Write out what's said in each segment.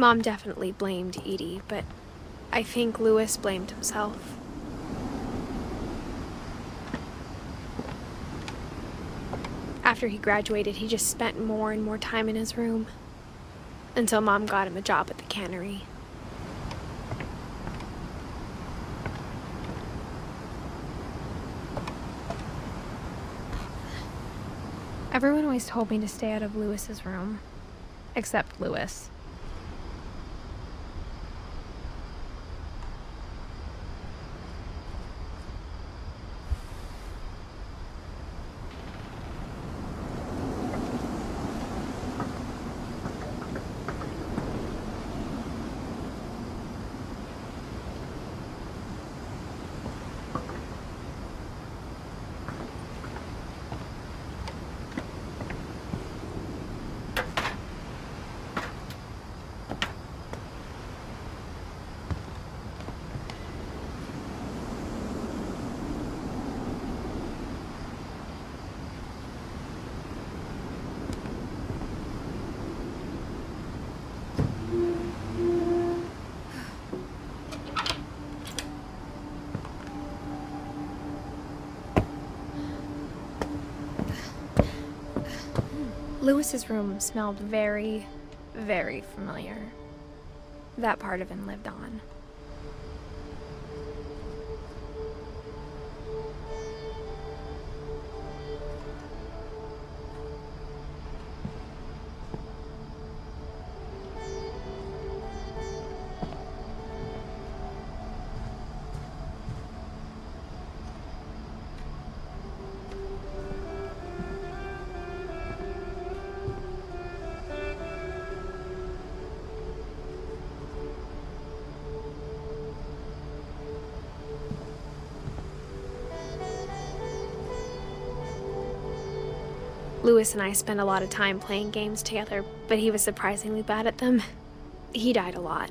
Mom definitely blamed Edie, but I think Louis blamed himself. After he graduated, he just spent more and more time in his room, until Mom got him a job at the cannery. Everyone always told me to stay out of Louis's room, except Louis. Louis's room smelled very, very familiar. That part of him lived on. Louis and I spent a lot of time playing games together, but he was surprisingly bad at them. He died a lot.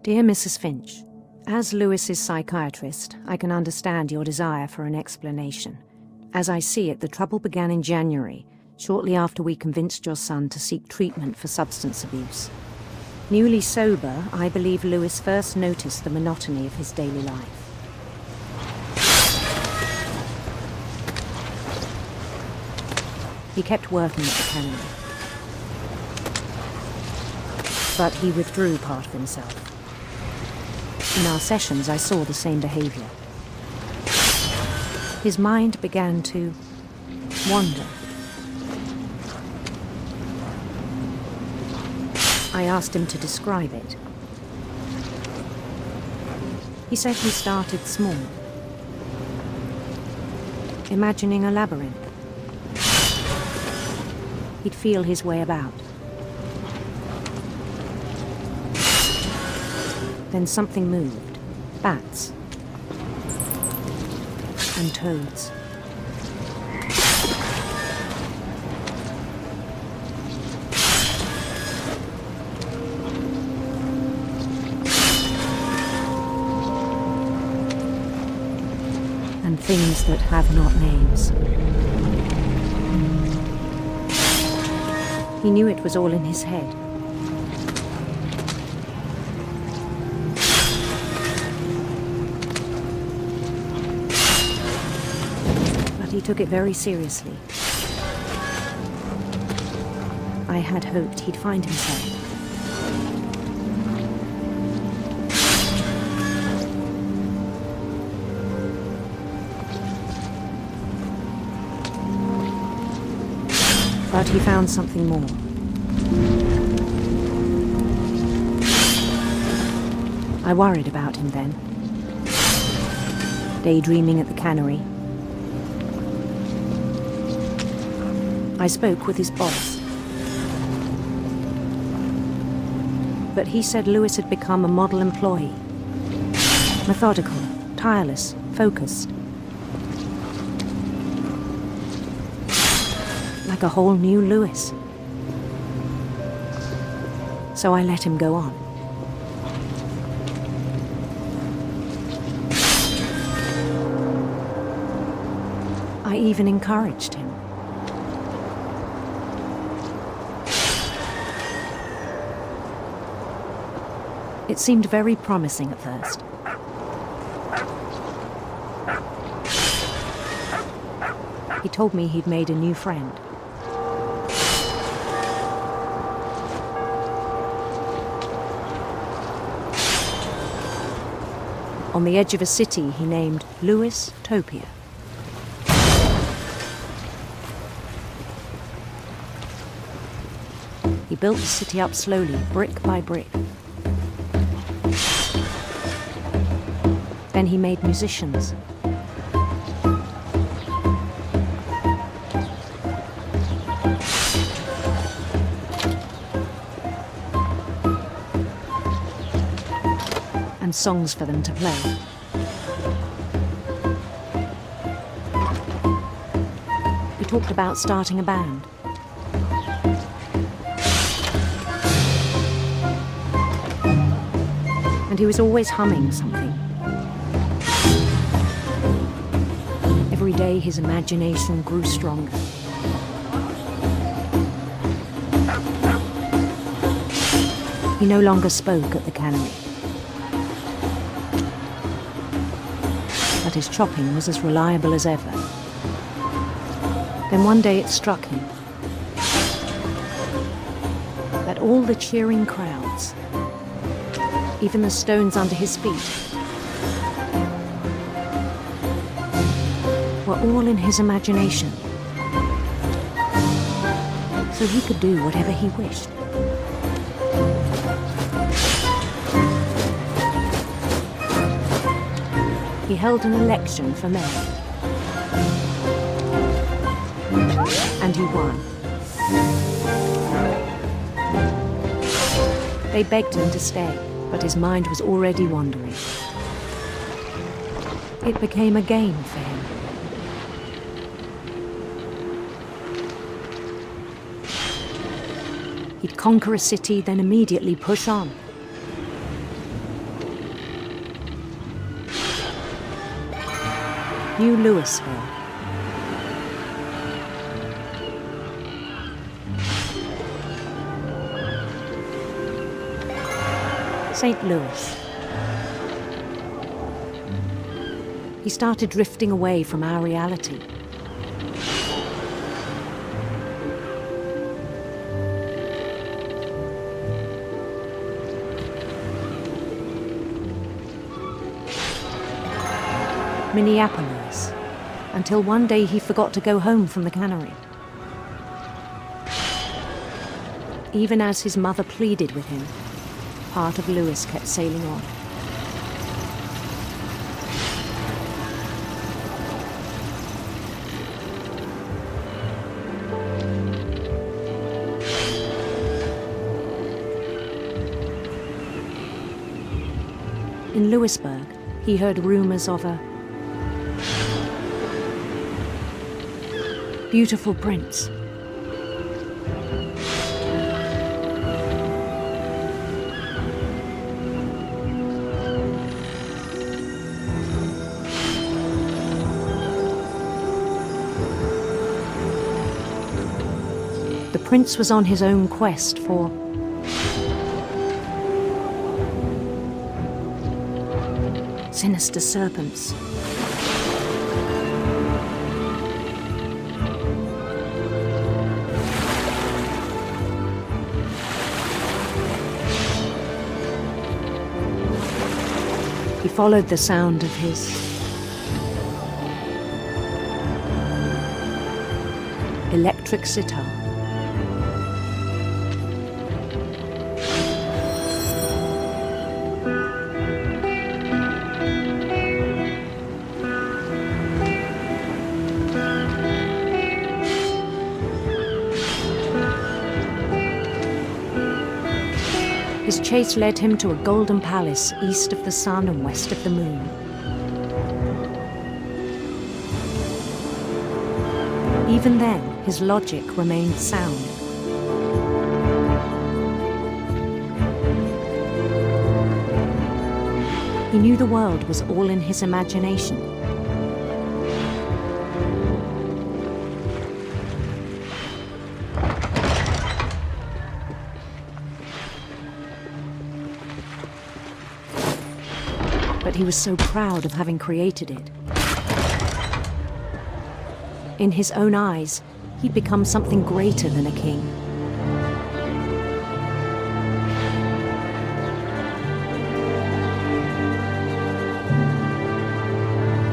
Dear Mrs. Finch, as Louis's psychiatrist, I can understand your desire for an explanation. As I see it, the trouble began in January, shortly after we convinced your son to seek treatment for substance abuse. Newly sober, I believe Louis first noticed the monotony of his daily life. He kept working at the cannery, but he withdrew part of himself. In our sessions, I saw the same behavior. His mind began to wander. I asked him to describe it. He said he started small, imagining a labyrinth. He'd feel his way about. Then something moved. Bats. And toads. And things that have not names. He knew it was all in his head. He took it very seriously. I had hoped he'd find himself. But he found something more. I worried about him then. Daydreaming at the cannery. I spoke with his boss. but he said Lewis had become a model employee. Methodical, tireless, focused. Like a whole new Lewis. So I let him go on. I even encouraged him. It seemed very promising at first. He told me he'd made a new friend. On the edge of a city he named Lewis-topia. He built the city up slowly, brick by brick. Then he made musicians. And songs for them to play. We talked about starting a band. And he was always humming something. Every day his imagination grew stronger. He no longer spoke at the cannery. But his chopping was as reliable as ever. Then one day it struck him that all the cheering crowds, even the stones under his feet, were all in his imagination. So he could do whatever he wished. He held an election for mayor. And he won. They begged him to stay, but his mind was already wandering. It became a game for him. He'd conquer a city, then immediately push on. New Louisville. St. Louis. He started drifting away from our reality. Minneapolis, until one day he forgot to go home from the cannery. Even as his mother pleaded with him, part of Lewis kept sailing on. In Louisburg, he heard rumors of a beautiful prince. The prince was on his own quest for sinister serpents. He followed the sound of his electric sitar. His chase led him to a golden palace east of the sun and west of the moon. Even then, his logic remained sound. He knew the world was all in his imagination. But he was so proud of having created it. In his own eyes, he'd become something greater than a king.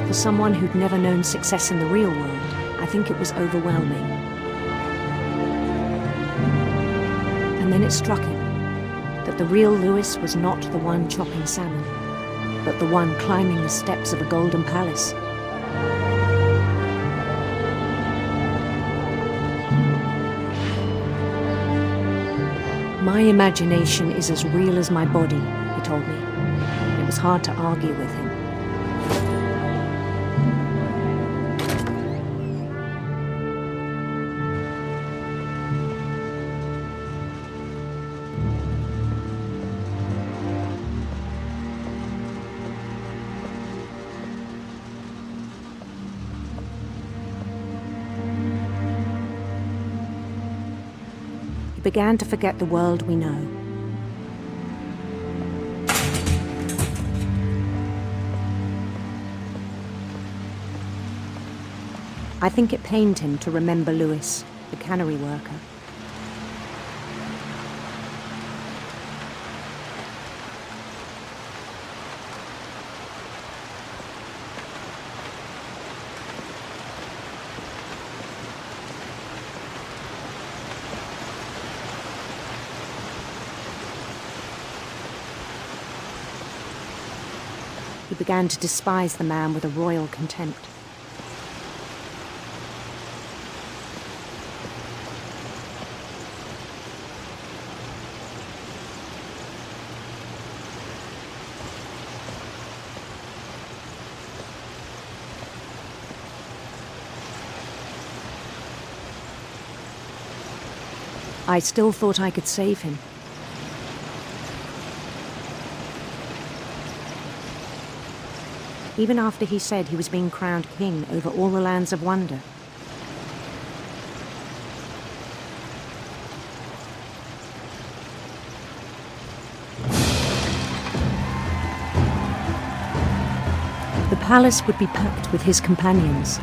For someone who'd never known success in the real world, I think it was overwhelming. And then it struck him that the real Lewis was not the one chopping salmon, but the one climbing the steps of a golden palace. My imagination is as real as my body, he told me. It was hard to argue with him. Began to forget the world we know. I think it pained him to remember Lewis, the cannery worker. He began to despise the man with a royal contempt. I still thought I could save him. Even after he said he was being crowned king over all the lands of wonder. The palace would be packed with his companions.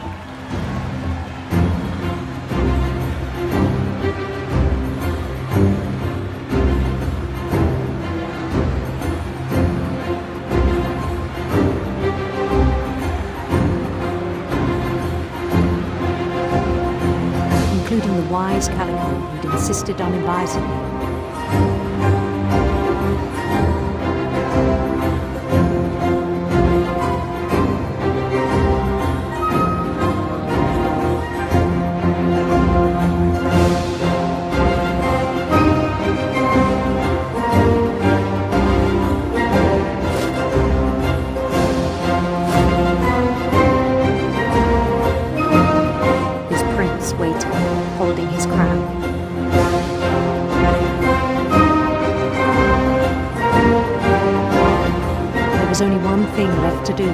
Including the wise Calico who'd insisted on advising me. Holding his crown. There was only one thing left to do.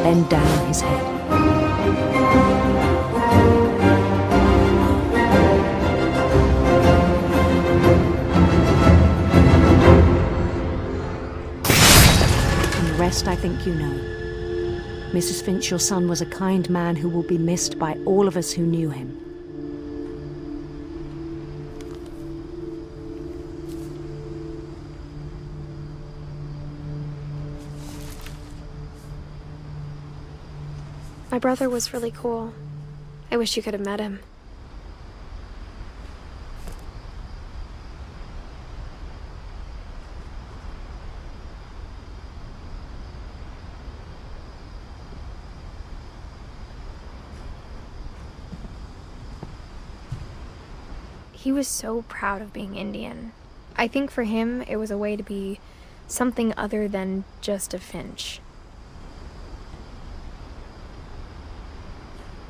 Bend down his head. I think you know. Mrs. Finch, your son was a kind man who will be missed by all of us who knew him. My brother was really cool. I wish you could have met him. He was so proud of being Indian. I think for him, it was a way to be something other than just a Finch.